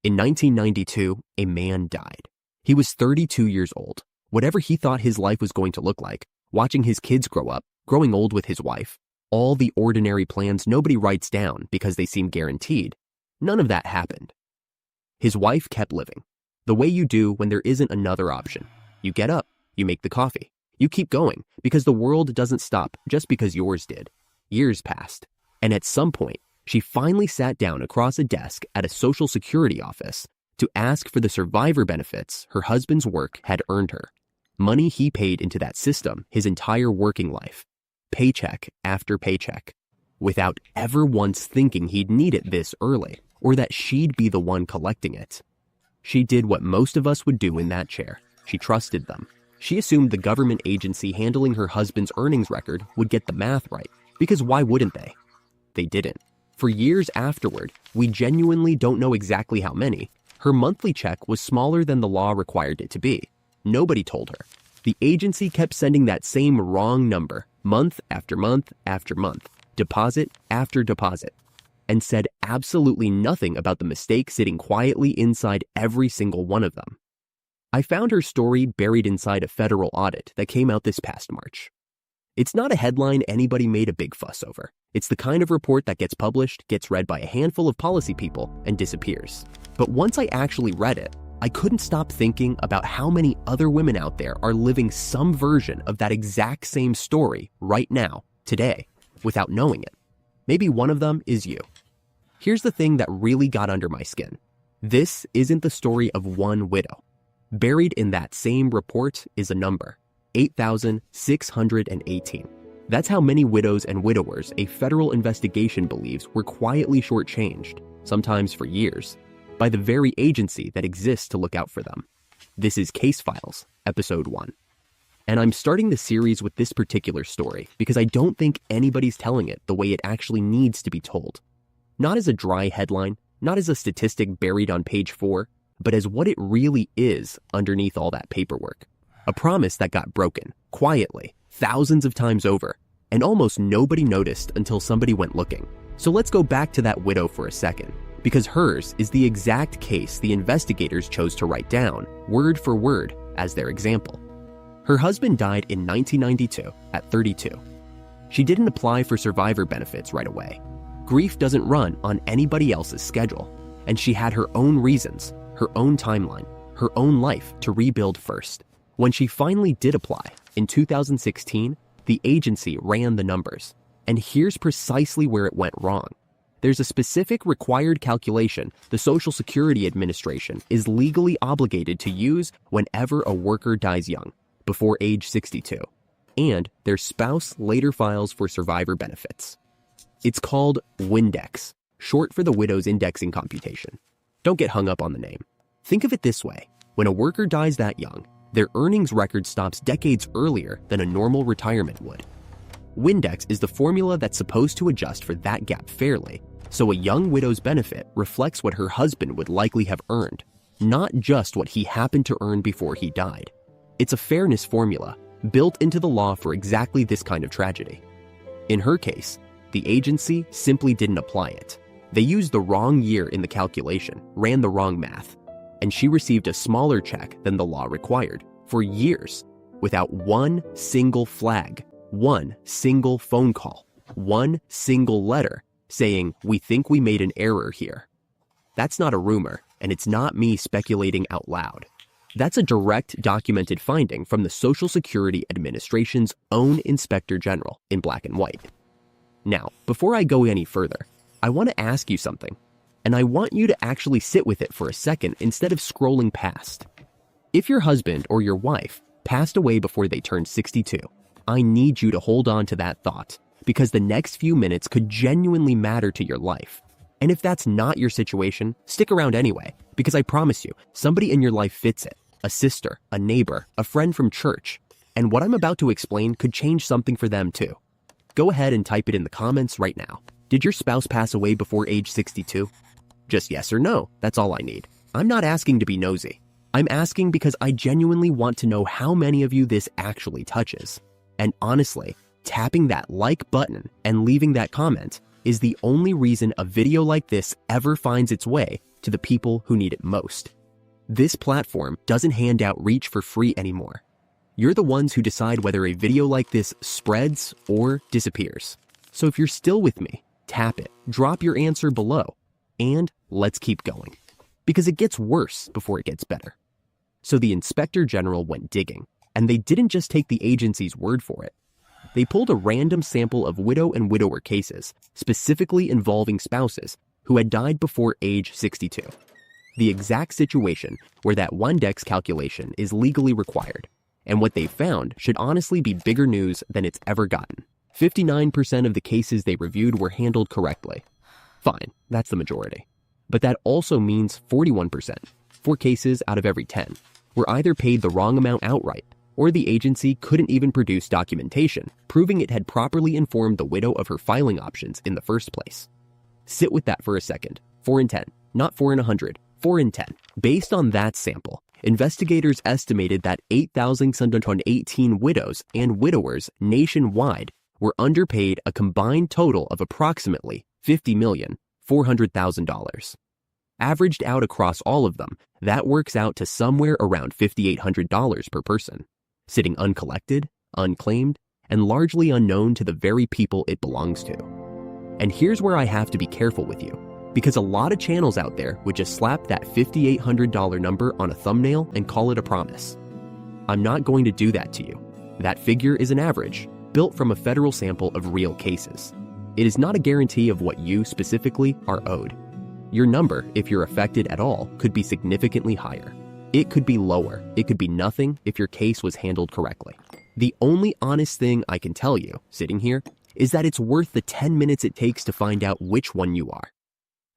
In 1992, a man died. He was 32 years old. Whatever he thought his life was going to look like, watching his kids grow up, growing old with his wife, all the ordinary plans nobody writes down because they seem guaranteed, none of that happened. His wife kept living, the way you do when there isn't another option. You get up, you make the coffee, you keep going because the world doesn't stop just because yours did. Years passed, and at some point, she finally sat down across a desk at a Social Security office to ask for the survivor benefits her husband's work had earned her. Money he paid into that system his entire working life, paycheck after paycheck, without ever once thinking he'd need it this early or that she'd be the one collecting it. She did what most of us would do in that chair. She trusted them. She assumed the government agency handling her husband's earnings record would get the math right, because why wouldn't they? They didn't. For years afterward, we genuinely don't know exactly how many. Her monthly check was smaller than the law required it to be. Nobody told her. The agency kept sending that same wrong number, month after month after month, deposit after deposit, and said absolutely nothing about the mistake sitting quietly inside every single one of them. I found her story buried inside a federal audit that came out this past March. It's not a headline anybody made a big fuss over. It's the kind of report that gets published, gets read by a handful of policy people, and disappears. But once I actually read it, I couldn't stop thinking about how many other women out there are living some version of that exact same story right now, today, without knowing it. Maybe one of them is you. Here's the thing that really got under my skin. This isn't the story of one widow. Buried in that same report is a number, 8,618. That's how many widows and widowers a federal investigation believes were quietly shortchanged, sometimes for years, by the very agency that exists to look out for them. This is Case Files, Episode 1. And I'm starting the series with this particular story because I don't think anybody's telling it the way it actually needs to be told. Not as a dry headline, not as a statistic buried on page 4, but as what it really is underneath all that paperwork. A promise that got broken, quietly, thousands of times over, and almost nobody noticed until somebody went looking. So let's go back to that widow for a second, because hers is the exact case the investigators chose to write down, word for word, as their example. Her husband died in 1992 at 32. She didn't apply for survivor benefits right away. Grief doesn't run on anybody else's schedule, and she had her own reasons, her own timeline, her own life to rebuild first. When she finally did apply, in 2016, the agency ran the numbers, and here's precisely where it went wrong. There's a specific required calculation the Social Security Administration is legally obligated to use whenever a worker dies young, before age 62, and their spouse later files for survivor benefits. It's called WINDEX, short for the widow's indexing computation. Don't get hung up on the name. Think of it this way. When a worker dies that young, their earnings record stops decades earlier than a normal retirement would. WINDEX is the formula that's supposed to adjust for that gap fairly, so a young widow's benefit reflects what her husband would likely have earned, not just what he happened to earn before he died. It's a fairness formula built into the law for exactly this kind of tragedy. In her case, the agency simply didn't apply it. They used the wrong year in the calculation, ran the wrong math, and she received a smaller check than the law required for years without one single flag, one single phone call, one single letter saying, "We think we made an error here." That's not a rumor, and it's not me speculating out loud. That's a direct documented finding from the Social Security Administration's own Inspector General in black and white. Now, before I go any further, I want to ask you something, and I want you to actually sit with it for a second instead of scrolling past. If your husband or your wife passed away before they turned 62, I need you to hold on to that thought, because the next few minutes could genuinely matter to your life. And if that's not your situation, stick around anyway, because I promise you, somebody in your life fits it. A sister, a neighbor, a friend from church. And what I'm about to explain could change something for them too. Go ahead and type it in the comments right now. Did your spouse pass away before age 62? Just yes or no, that's all I need. I'm not asking to be nosy. I'm asking because I genuinely want to know how many of you this actually touches. And honestly, tapping that like button and leaving that comment is the only reason a video like this ever finds its way to the people who need it most. This platform doesn't hand out reach for free anymore. You're the ones who decide whether a video like this spreads or disappears. So if you're still with me, tap it, drop your answer below, and let's keep going. Because it gets worse before it gets better. So the Inspector General went digging, and they didn't just take the agency's word for it. They pulled a random sample of widow and widower cases, specifically involving spouses who had died before age 62. The exact situation where that WINDEX calculation is legally required. And what they found should honestly be bigger news than it's ever gotten. 59% of the cases they reviewed were handled correctly. Fine, that's the majority. But that also means 41%, 4 cases out of every 10, were either paid the wrong amount outright, or the agency couldn't even produce documentation proving it had properly informed the widow of her filing options in the first place. Sit with that for a second. 4 in 10, not 4 in 100, 4 in 10. Based on that sample, investigators estimated that 8,718 widows and widowers nationwide were underpaid a combined total of approximately $50,400,000. Averaged out across all of them, that works out to somewhere around $5,800 per person, sitting uncollected, unclaimed, and largely unknown to the very people it belongs to. And here's where I have to be careful with you, because a lot of channels out there would just slap that $5,800 number on a thumbnail and call it a promise. I'm not going to do that to you. That figure is an average, built from a federal sample of real cases. It is not a guarantee of what you specifically are owed. Your number, if you're affected at all, could be significantly higher. It could be lower. It could be nothing if your case was handled correctly. The only honest thing I can tell you, sitting here, is that it's worth the 10 minutes it takes to find out which one you are.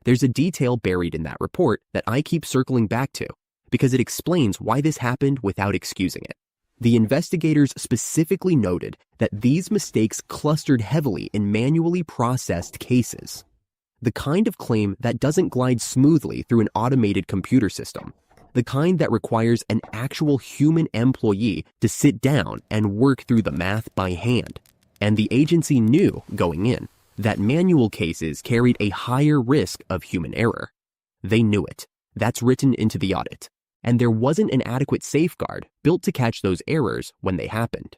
There's a detail buried in that report that I keep circling back to because it explains why this happened without excusing it. The investigators specifically noted that these mistakes clustered heavily in manually processed cases. The kind of claim that doesn't glide smoothly through an automated computer system. The kind that requires an actual human employee to sit down and work through the math by hand. And the agency knew, going in, that manual cases carried a higher risk of human error. They knew it. That's written into the audit. And there wasn't an adequate safeguard built to catch those errors when they happened.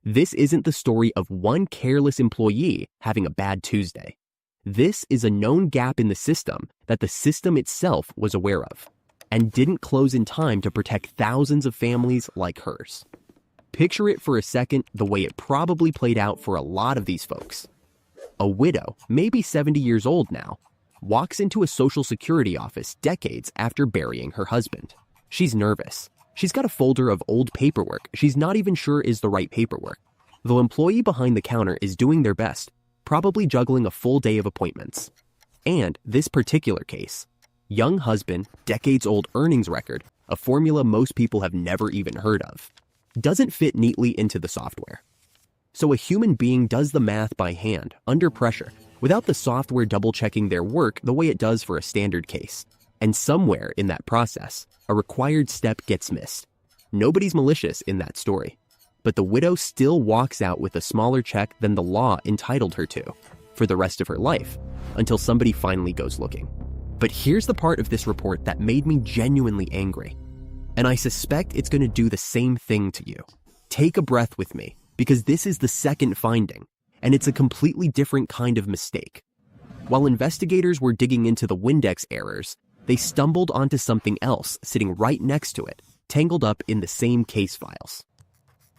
This isn't the story of one careless employee having a bad Tuesday. This is a known gap in the system that the system itself was aware of and didn't close in time to protect thousands of families like hers. Picture it for a second the way it probably played out for a lot of these folks. A widow, maybe 70 years old now, walks into a Social Security office decades after burying her husband. She's nervous. She's got a folder of old paperwork she's not even sure is the right paperwork. The employee behind the counter is doing their best, probably juggling a full day of appointments. And this particular case, young husband, decades-old earnings record, a formula most people have never even heard of, doesn't fit neatly into the software. So a human being does the math by hand, under pressure, without the software double-checking their work the way it does for a standard case. And somewhere in that process, a required step gets missed. Nobody's malicious in that story. But the widow still walks out with a smaller check than the law entitled her to for the rest of her life, until somebody finally goes looking. But here's the part of this report that made me genuinely angry. And I suspect it's going to do the same thing to you. Take a breath with me, because this is the second finding, and it's a completely different kind of mistake. While investigators were digging into the WINDEX errors, they stumbled onto something else sitting right next to it, tangled up in the same case files.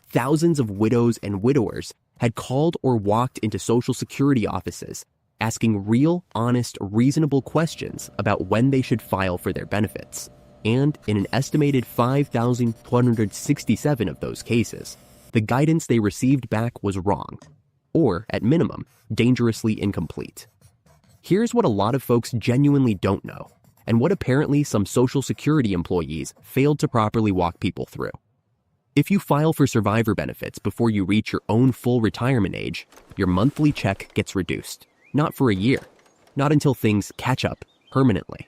Thousands of widows and widowers had called or walked into Social Security offices asking real, honest, reasonable questions about when they should file for their benefits. And in an estimated 5,267 of those cases, the guidance they received back was wrong, or, at minimum, dangerously incomplete. Here's what a lot of folks genuinely don't know, and what apparently some Social Security employees failed to properly walk people through. If you file for survivor benefits before you reach your own full retirement age, your monthly check gets reduced. Not for a year. Not until things catch up permanently.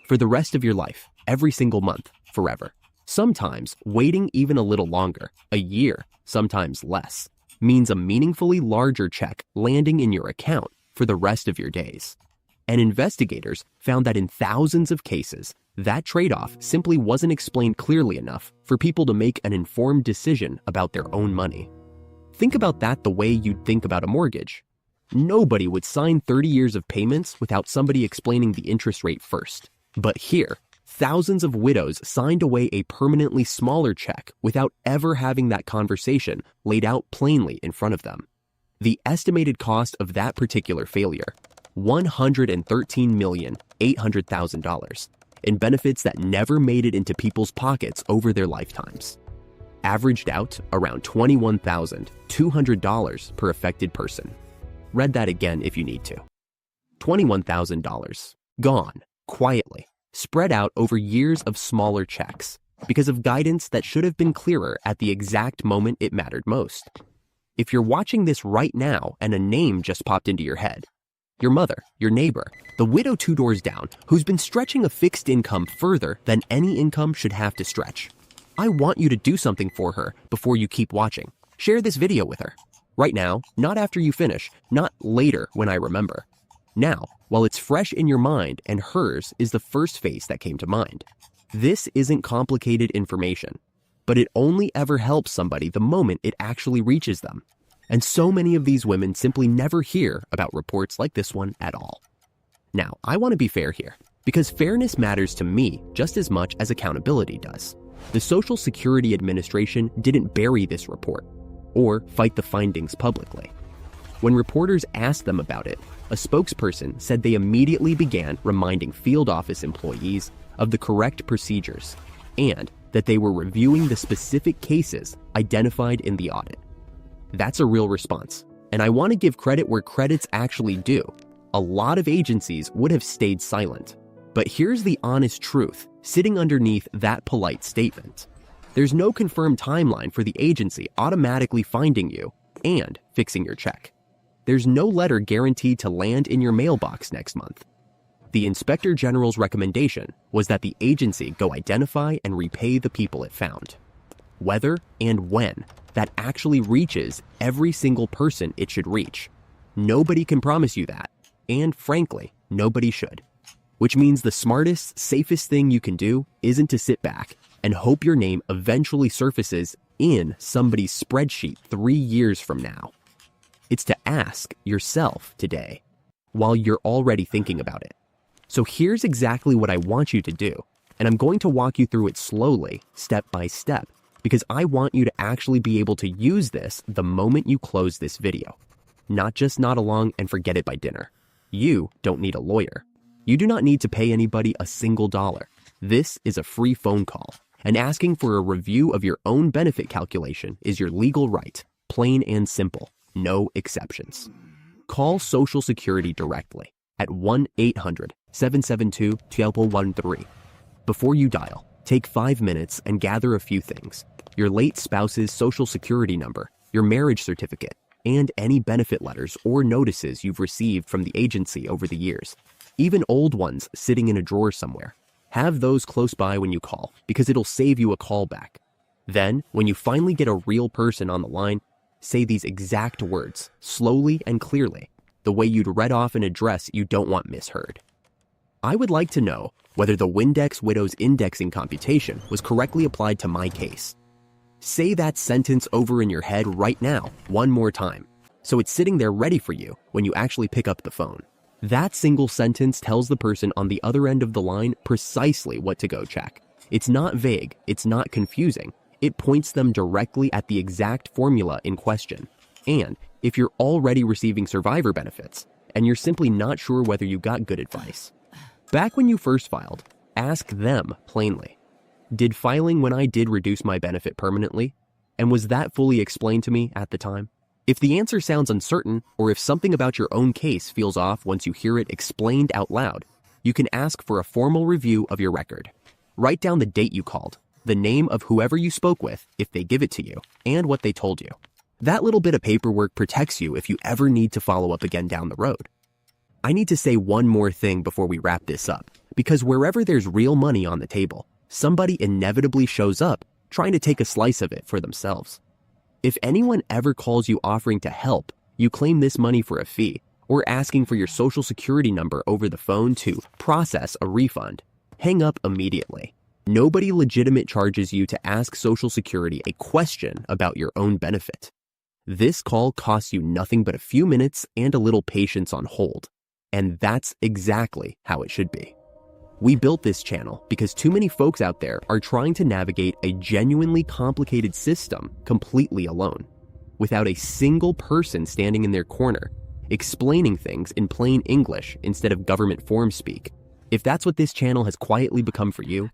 For the rest of your life, every single month, forever. Sometimes waiting even a little longer, a year, sometimes less, means a meaningfully larger check landing in your account for the rest of your days. And investigators found that in thousands of cases, that trade-off simply wasn't explained clearly enough for people to make an informed decision about their own money. Think about that the way you'd think about a mortgage. Nobody would sign 30 years of payments without somebody explaining the interest rate first. But here, thousands of widows signed away a permanently smaller check without ever having that conversation laid out plainly in front of them. The estimated cost of that particular failure, $113,800,000, in benefits that never made it into people's pockets over their lifetimes. Averaged out around $21,200 per affected person. Read that again if you need to. $21,000, gone, quietly, spread out over years of smaller checks, because of guidance that should have been clearer at the exact moment it mattered most. If you're watching this right now and a name just popped into your head, your mother, your neighbor, the widow 2 doors down who's been stretching a fixed income further than any income should have to stretch. I want you to do something for her before you keep watching. Share this video with her. Right now, not after you finish, not later when I remember. Now, while it's fresh in your mind and hers is the first face that came to mind. This isn't complicated information, but it only ever helps somebody the moment it actually reaches them. And so many of these women simply never hear about reports like this one at all. Now, I want to be fair here, because fairness matters to me just as much as accountability does. The Social Security Administration didn't bury this report or fight the findings publicly. When reporters asked them about it, a spokesperson said they immediately began reminding field office employees of the correct procedures and that they were reviewing the specific cases identified in the audit. That's a real response, and I want to give credit where credit's actually due. A lot of agencies would have stayed silent. But here's the honest truth sitting underneath that polite statement. There's no confirmed timeline for the agency automatically finding you and fixing your check. There's no letter guaranteed to land in your mailbox next month. The Inspector General's recommendation was that the agency go identify and repay the people it found. Whether and when that actually reaches every single person it should reach. Nobody can promise you that, and frankly, nobody should. Which means the smartest, safest thing you can do isn't to sit back and hope your name eventually surfaces in somebody's spreadsheet 3 years from now. It's to ask yourself today while you're already thinking about it. So here's exactly what I want you to do, and I'm going to walk you through it slowly, step by step, because I want you to actually be able to use this the moment you close this video. Not just nod along and forget it by dinner. You don't need a lawyer. You do not need to pay anybody a single dollar. This is a free phone call, and asking for a review of your own benefit calculation is your legal right, plain and simple, no exceptions. Call Social Security directly at 1-800-772-1213. Before you dial, take 5 minutes and gather a few things: your late spouse's Social Security number, your marriage certificate, and any benefit letters or notices you've received from the agency over the years. Even old ones sitting in a drawer somewhere. Have those close by when you call, because it'll save you a call back. Then, when you finally get a real person on the line, say these exact words, slowly and clearly, the way you'd read off an address you don't want misheard. I would like to know whether the WINDEX Widows indexing computation was correctly applied to my case. Say that sentence over in your head right now, one more time, so it's sitting there ready for you when you actually pick up the phone. That single sentence tells the person on the other end of the line precisely what to go check. It's not vague, it's not confusing. It points them directly at the exact formula in question. And if you're already receiving survivor benefits, and you're simply not sure whether you got good advice, back when you first filed, ask them plainly. Did filing when I did reduce my benefit permanently? And was that fully explained to me at the time? If the answer sounds uncertain, or if something about your own case feels off once you hear it explained out loud, you can ask for a formal review of your record. Write down the date you called, the name of whoever you spoke with if they give it to you, and what they told you. That little bit of paperwork protects you if you ever need to follow up again down the road. I need to say one more thing before we wrap this up, because wherever there's real money on the table, somebody inevitably shows up trying to take a slice of it for themselves. If anyone ever calls you offering to help, you claim this money for a fee, or asking for your social security number over the phone to process a refund, hang up immediately. Nobody legitimate charges you to ask Social Security a question about your own benefit. This call costs you nothing but a few minutes and a little patience on hold. And that's exactly how it should be. We built this channel because too many folks out there are trying to navigate a genuinely complicated system completely alone, without a single person standing in their corner, explaining things in plain English instead of government form speak. If that's what this channel has quietly become for you,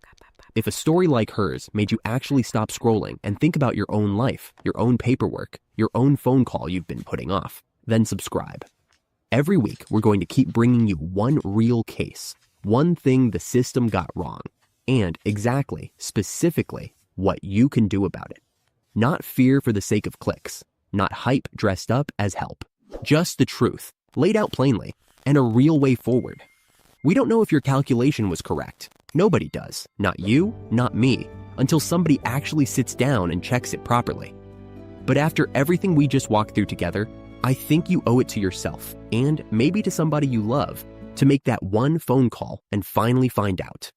if a story like hers made you actually stop scrolling and think about your own life, your own paperwork, your own phone call you've been putting off, then subscribe. Every week, we're going to keep bringing you one real case, one thing the system got wrong, and exactly, specifically, what you can do about it. Not fear for the sake of clicks, not hype dressed up as help. Just the truth, laid out plainly, and a real way forward. We don't know if your calculation was correct. Nobody does. Not you, not me, until somebody actually sits down and checks it properly. But after everything we just walked through together, I think you owe it to yourself, and maybe to somebody you love, to make that one phone call and finally find out.